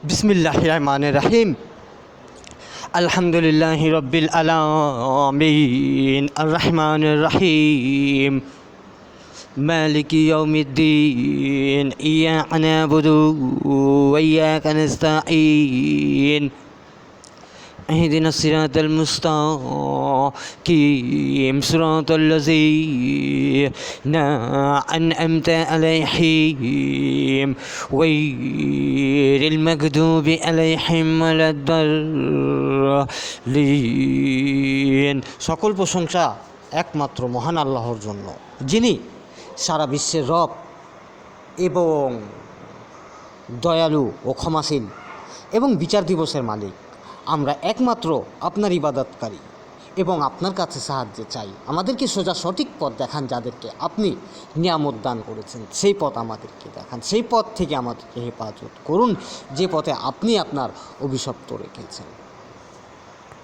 बिस्मिल्लाहिर रहमानिर रहीम। अल्हम्दुलिल्लाहि रब्बिल आलमीन अर्रहमानिर रहीम मालिकि यौमिद्दीन इय्याका नअबुदु व इय्याका नस्तईन इहदिनस सिरातल मुस्तकीम सिरातल लज़ीना अनअमता अलैहिम गैरिल मगदूबि अलैहिम वलाद्दल्लीन। সকল প্রশংসা একমাত্র মহান আল্লাহর জন্য, যিনি সারা বিশ্বের রব এবং দয়ালু ও ক্ষমাশীল এবং বিচার দিবসের মালিক। আমরা একমাত্র আপনার ইবাদতকারী এবং আপনার কাছে সাহায্য চাই। আমাদেরকে সোজা সঠিক পথ দেখান, যাদেরকে আপনি নিয়ামত দান করেছেন সেই পথ আমাদেরকে দেখান, সেই পথ থেকে আমাদেরকে হেফাজত করুন যে পথে আপনি আপনার অভিশপ্ত রেখেছেন।